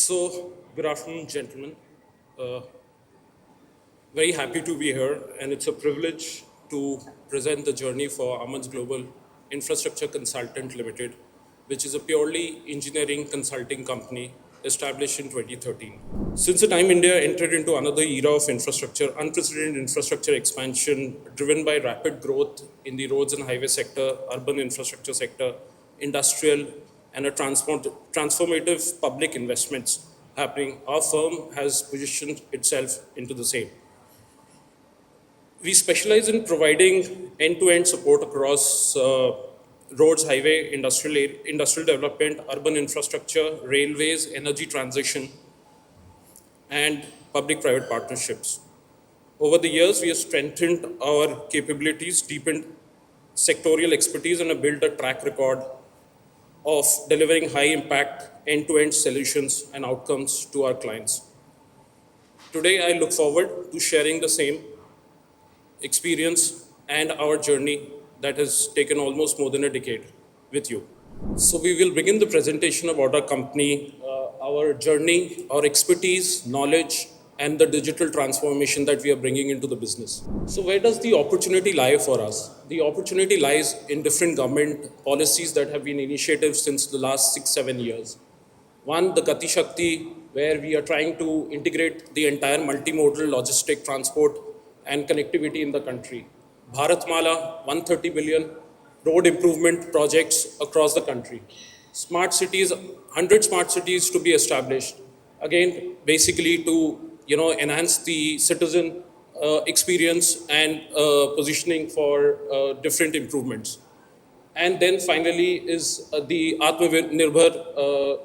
Good afternoon, gentlemen. Uh, Very happy to be here, and it's a privilege to present the journey for Almondz Global Infra-Consultant Limited, which is a purely engineering consulting company established in 2013. Since the time India entered into another era of infrastructure, unprecedented infrastructure expansion driven by rapid growth in the roads and highway sector, urban infrastructure sector, industrial, and a transformative public investments happening, our firm has positioned itself into the same. We specialize in providing end-to-end support across roads, highway, industrial development, urban infrastructure, railways, energy transition, and public-private partnerships. Over the years, we have strengthened our capabilities, deepened sectorial expertise, and have built a track record of delivering high-impact end-to-end solutions and outcomes to our clients. Today, I look forward to sharing the same experience and our journey that has taken almost more than a decade with you. So we will begin the presentation about our company, our journey, our expertise, knowledge, and the digital transformation that we are bringing into the business. So where does the opportunity lie for us? The opportunity lies in different government policies that have been initiated since the last 6-7 years. One, the Gati Shakti, where we are trying to integrate the entire multimodal logistic transport and connectivity in the country. Bharatmala, 130 billion road improvement projects across the country. Smart cities, 100 smart cities to be established. Again, basically to enhance the citizen experience and positioning for different improvements. And then finally is the Atmanirbhar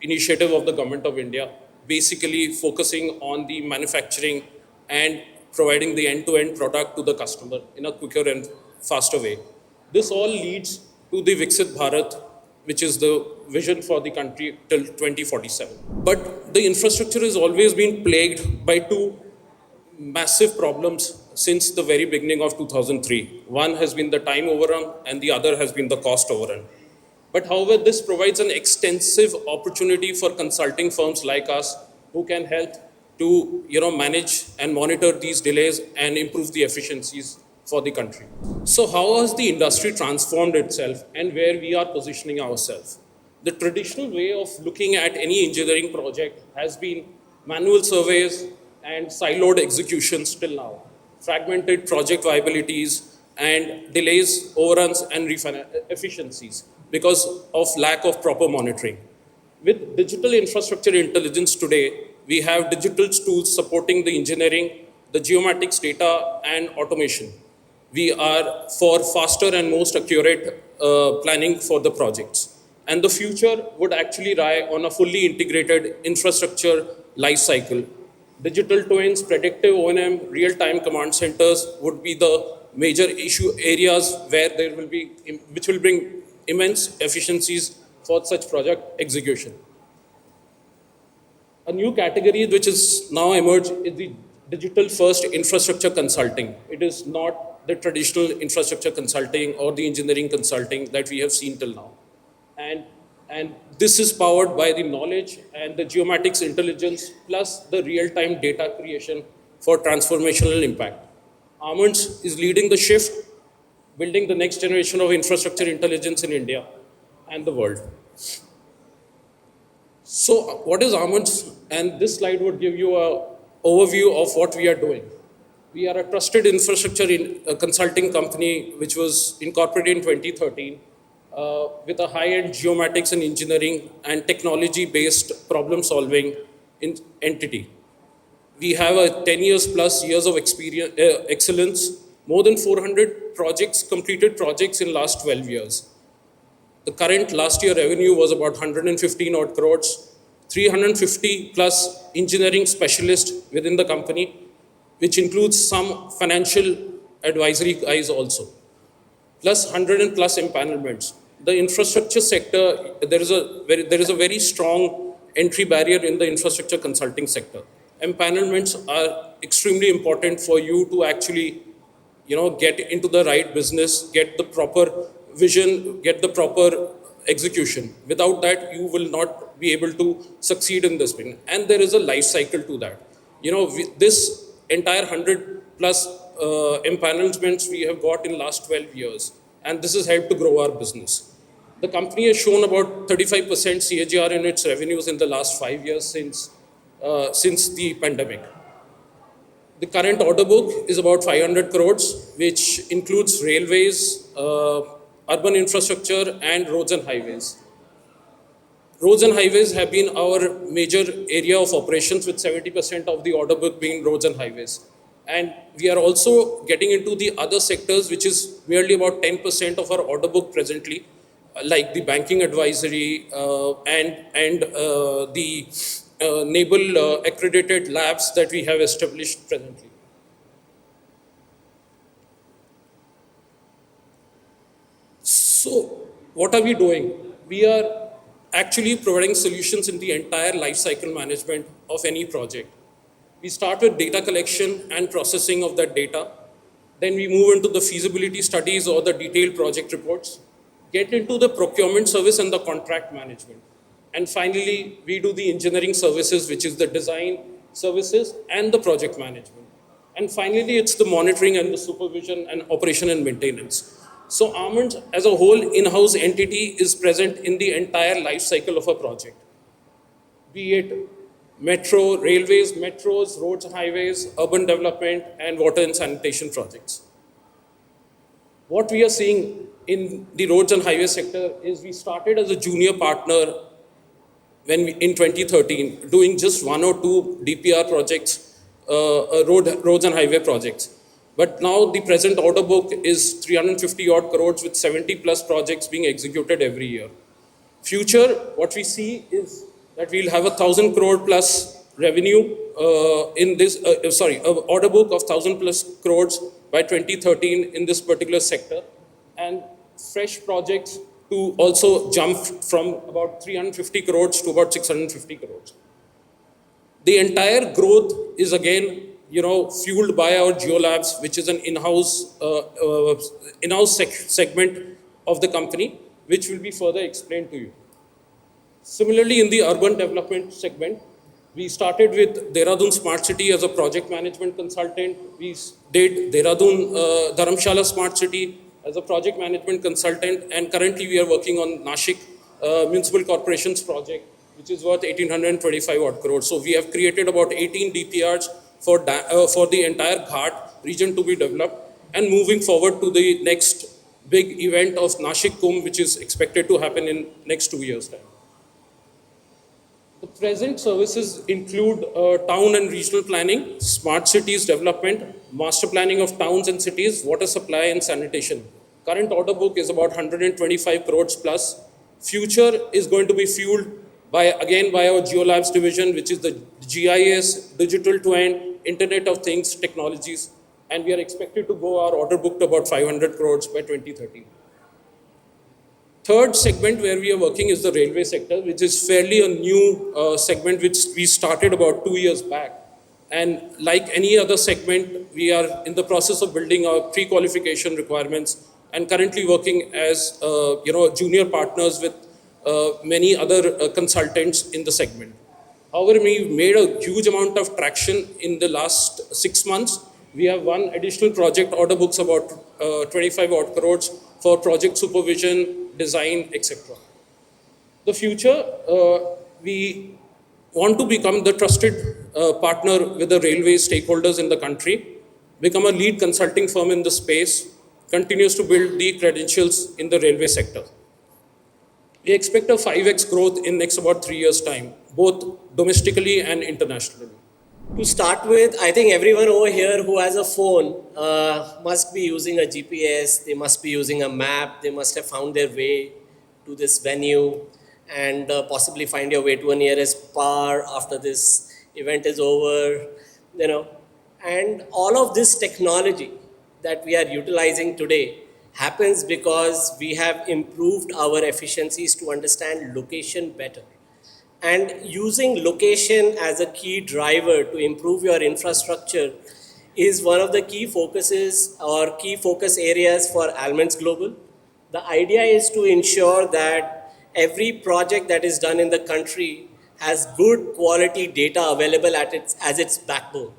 initiative of the Government of India, basically focusing on the manufacturing and providing the end-to-end product to the customer in a quicker and faster way. This all leads to the Viksit Bharat, which is the vision for the country till 2047. But the infrastructure has always been plagued by two massive problems since the very beginning of 2003. One has been the time overrun and the other has been the cost overrun. But however, this provides an extensive opportunity for consulting firms like us who can help to manage and monitor these delays and improve the efficiencies for the country. So how has the industry transformed itself and where we are positioning ourselves? The traditional way of looking at any engineering project has been manual surveys and siloed executions till now, fragmented project viabilities and delays, overruns and efficiencies because of lack of proper monitoring. With digital infrastructure intelligence today, we have digital tools supporting the engineering, the geomatics data, and automation. We are for faster and most accurate planning for the projects. And the future would actually rely on a fully integrated infrastructure lifecycle. Digital twins, predictive O&M, real-time command centers would be the major issue areas where which will bring immense efficiencies for such project execution. A new category which is now emerged is the digital first infrastructure consulting. It is not the traditional infrastructure consulting or the engineering consulting that we have seen till now. And this is powered by the knowledge and the geomatics intelligence plus the real-time data creation for transformational impact. Almondz is leading the shift, building the next generation of infrastructure intelligence in India and the world. So what is Almondz? And this slide would give you an overview of what we are doing. We are a trusted infrastructure consulting company which was incorporated in 2013 with a high-end geomatics and engineering and technology-based problem-solving entity. We have a 10 years plus years of experience, excellence, more than 400 completed projects in last 12 years. The current last year revenue was about 115 odd crores, 350 plus engineering specialists within the company, which includes some financial advisory guys also, plus 100 and plus empanelments. The infrastructure sector, there is a very strong entry barrier in the infrastructure consulting sector. Empanelments are extremely important for you to actually, get into the right business, get the proper vision, get the proper execution. Without that, you will not be able to succeed in this thing. And there is a life cycle to that. This entire 100 plus empanelments we have got in last 12 years, and this has helped to grow our business. The company has shown about 35% CAGR in its revenues in the last 5 years since the pandemic. The current order book is about 500 crores, which includes railways, urban infrastructure, and roads and highways. Roads and highways have been our major area of operations, with 70% of the order book being roads and highways. And we are also getting into the other sectors, which is merely about 10% of our order book presently, like the banking advisory and the naval accredited labs that we have established presently. So what are we doing? We are actually providing solutions in the entire life cycle management of any project. We start with data collection and processing of that data. Then we move into the feasibility studies or the detailed project reports, get into the procurement service and the contract management. And finally, we do the engineering services, which is the design services and the project management. And finally, it's the monitoring and the supervision and operation and maintenance. So Almondz as a whole in-house entity is present in the entire life cycle of a project, be it metro, railways, metros, roads and highways, urban development, and water and sanitation projects. What we are seeing in the roads and highway sector is we started as a junior partner in 2013, doing just one or two DPR projects, roads and highway projects. But now the present order book is 350 odd crores with 70 plus projects being executed every year. Future, what we see is that we'll have 1,000 crore plus revenue order book of 1,000 plus crores by 2013 in this particular sector, and fresh projects to also jump from about 350 crores to about 650 crores. The entire growth is again, fueled by our geolabs, which is an in-house segment of the company, which will be further explained to you. Similarly, in the urban development segment, we started with Dehradun Smart City as a project management consultant. We did Dehradun Dharamshala Smart City as a project management consultant, and currently we are working on Nashik Municipal Corporation's project, which is worth 1,825 odd crores. So we have created about 18 DPRs for the entire Ghat region to be developed, and moving forward to the next big event of Nashik Kumbh, which is expected to happen in next 2 years' time. The present services include town and regional planning, smart cities development, master planning of towns and cities, water supply and sanitation. Current order book is about 125 crores plus. Future is going to be fueled by our Geolabs division, which is the GIS, digital twin, Internet of Things technologies, and we are expected to grow our order book to about 500 crores by 2030. Third segment where we are working is the railway sector, which is fairly a new segment which we started about 2 years back. And like any other segment, we are in the process of building our pre-qualification requirements and currently working as junior partners with many other consultants in the segment. However, we've made a huge amount of traction in the last 6 months. We have one additional project order books about 25 odd crores for project supervision, design, etc. The future, we want to become the trusted partner with the railway stakeholders in the country, become a lead consulting firm in the space, continues to build the credentials in the railway sector. We expect a 5x growth in next about 3 years' time, both domestically and internationally. To start with, I think everyone over here who has a phone must be using a GPS, they must be using a map, they must have found their way to this venue and possibly find your way to a nearest bar after this event is over, And all of this technology that we are utilizing today happens because we have improved our efficiencies to understand location better. And using location as a key driver to improve your infrastructure is one of the key focuses or key focus areas for Almondz Global. The idea is to ensure that every project that is done in the country has good quality data available as its backbone.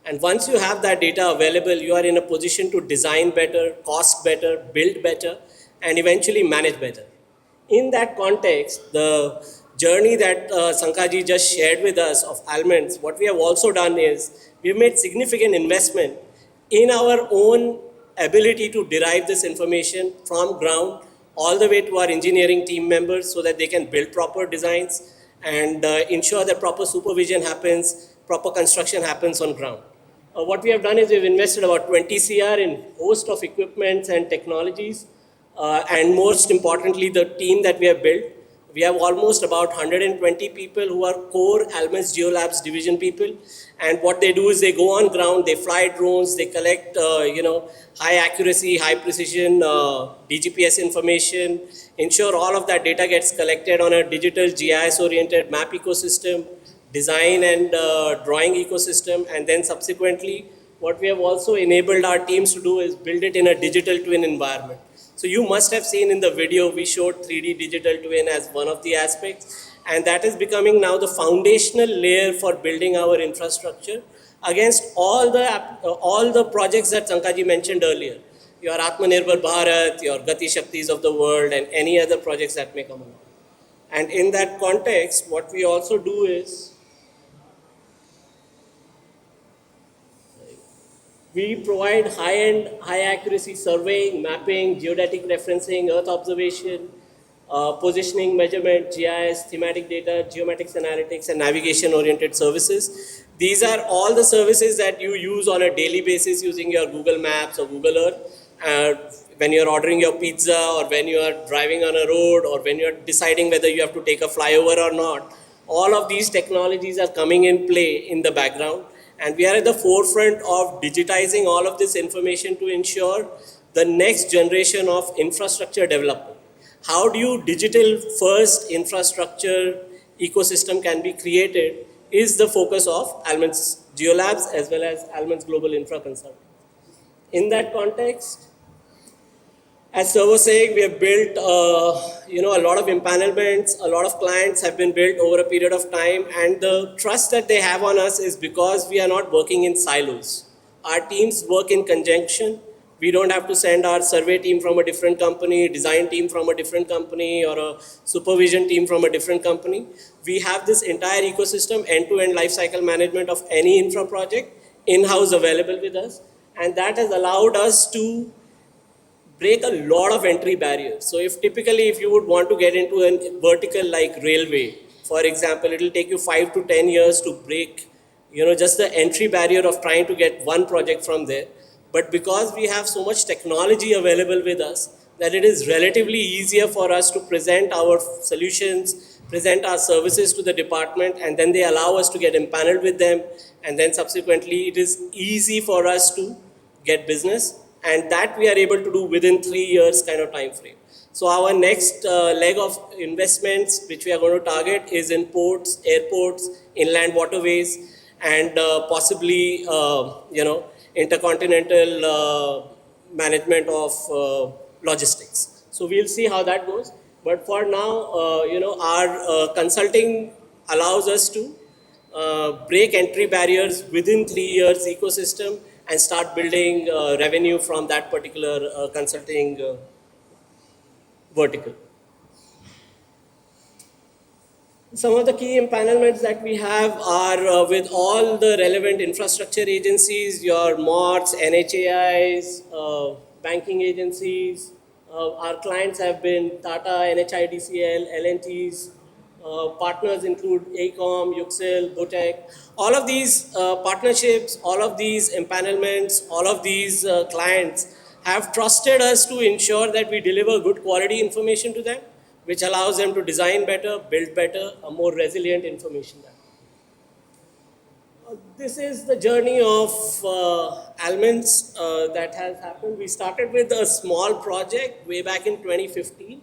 And once you have that data available, you are in a position to design better, cost better, build better, and eventually manage better. In that context, the journey that Sankaji just shared with us of Almondz, what we have also done is we've made significant investment in our own ability to derive this information from ground all the way to our engineering team members so that they can build proper designs and ensure that proper supervision happens, proper construction happens on ground. What we have done is we've invested about 20 CR in host of equipments and technologies, and most importantly, the team that we have built. We have almost about 120 people who are core Almondz Geolabs division people, and what they do is they go on ground, they fly drones, they collect, high accuracy, high precision DGPS information, ensure all of that data gets collected on a digital GIS-oriented map ecosystem, design and drawing ecosystem, and then subsequently what we have also enabled our teams to do is build it in a digital twin environment. So you must have seen in the video we showed 3D digital twin as one of the aspects, and that is becoming now the foundational layer for building our infrastructure against all the projects that Sankaji mentioned earlier, your Atmanirbhar Bharat, your Gati Shaktis of the world, and any other projects that may come along. And in that context, what we also do is we provide high-end, high-accuracy surveying, mapping, geodetic referencing, earth observation, positioning, measurement, GIS, thematic data, geomatics analytics, and navigation-oriented services. These are all the services that you use on a daily basis using your Google Maps or Google Earth. When you're ordering your pizza, or when you are driving on a road, or when you're deciding whether you have to take a flyover or not, all of these technologies are coming in play in the background. And we are at the forefront of digitizing all of this information to ensure the next generation of infrastructure development. How do you digital first infrastructure ecosystem can be created is the focus of Almondz Geolabs as well as Almondz Global Infra-Consultant. In that context, as Sir was saying, we have built a lot of empanelments, a lot of clients have been built over a period of time, and the trust that they have on us is because we are not working in silos. Our teams work in conjunction. We don't have to send our survey team from a different company, design team from a different company, or a supervision team from a different company. We have this entire ecosystem, end-to-end lifecycle management of any infra project in-house available with us, and that has allowed us to break a lot of entry barriers. So if you would want to get into a vertical like railway, for example, it will take you 5 to 10 years to break, just the entry barrier of trying to get one project from there. But because we have so much technology available with us, that it is relatively easier for us to present our solutions, present our services to the department, and then they allow us to get empaneled with them, and then subsequently it is easy for us to get business. And that we are able to do within 3 years kind of time frame. So our next leg of investments which we are going to target is in ports, airports, inland waterways, and possibly intercontinental management of logistics. So we'll see how that goes. But for now, our consulting allows us to break entry barriers within 3 years ecosystem and start building revenue from that particular consulting vertical. Some of the key empanelments that we have are with all the relevant infrastructure agencies, your MORTs, NHAIs, banking agencies. Our clients have been Tata, NHIDCL, L&Ts. Partners include AECOM, UXL, BOTEC. All of these partnerships, all of these empanelments, all of these clients have trusted us to ensure that we deliver good quality information to them, which allows them to design better, build better, a more resilient information. This is the journey of Almondz that has happened. We started with a small project way back in 2015,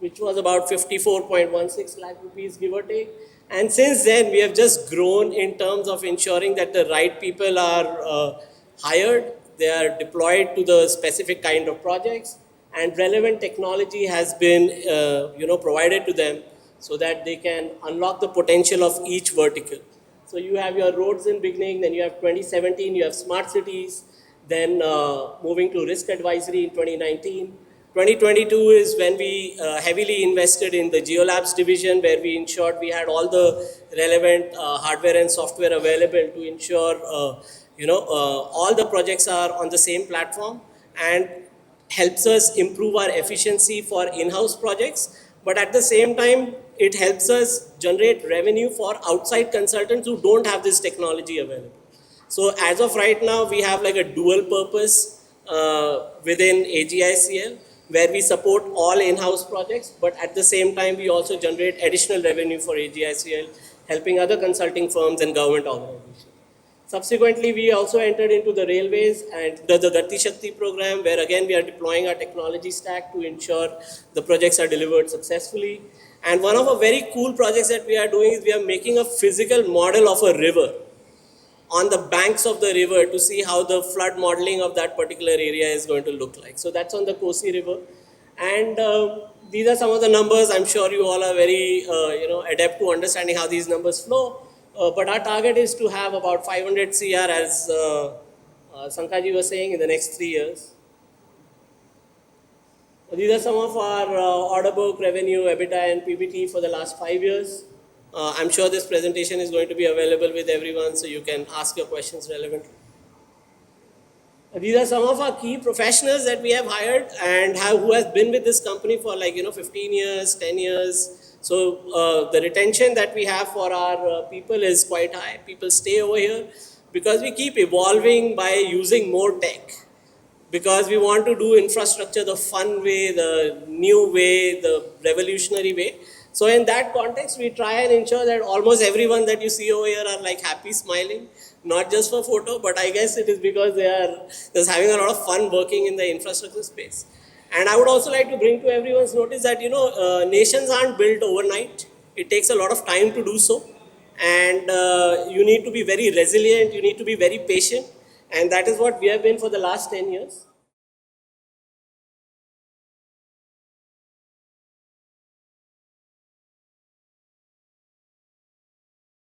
which was about 54.16 lakh rupees, give or take. And since then, we have just grown in terms of ensuring that the right people are hired, they are deployed to the specific kind of projects, and relevant technology has been provided to them so that they can unlock the potential of each vertical. So you have your roads in beginning, then you have 2017, you have smart cities, then moving to risk advisory in 2019. 2022 is when we heavily invested in the Geolabs division, where we ensured we had all the relevant hardware and software available to ensure all the projects are on the same platform, and helps us improve our efficiency for in-house projects. But at the same time, it helps us generate revenue for outside consultants who don't have this technology available. So as of right now, we have like a dual purpose within AGICL, where we support all in-house projects, but at the same time, we also generate additional revenue for AGICL, helping other consulting firms and government organizations. Subsequently, we also entered into the railways and the Gati Shakti program, where again we are deploying our technology stack to ensure the projects are delivered successfully. And one of the very cool projects that we are doing is we are making a physical model of a river on the banks of the river to see how the flood modeling of that particular area is going to look like. So that's on the Kosi River. And these are some of the numbers. I'm sure you all are very adept to understanding how these numbers flow. But our target is to have about 500 CR, as Sankaji was saying, in the next 3 years. These are some of our order book, revenue, EBITDA and PBT for the last 5 years. I'm sure this presentation is going to be available with everyone, so you can ask your questions relevantly. These are some of our key professionals that we have hired and who has been with this company for 15 years, 10 years. So the retention that we have for our people is quite high. People stay over here because we keep evolving by using more tech. Because we want to do infrastructure the fun way, the new way, the revolutionary way. So in that context, we try and ensure that almost everyone that you see over here are like happy, smiling, not just for photo, but I guess it is because they are just having a lot of fun working in the infrastructure space. And I would also like to bring to everyone's notice that, nations aren't built overnight. It takes a lot of time to do so. And you need to be very resilient, you need to be very patient. And that is what we have been for the last 10 years.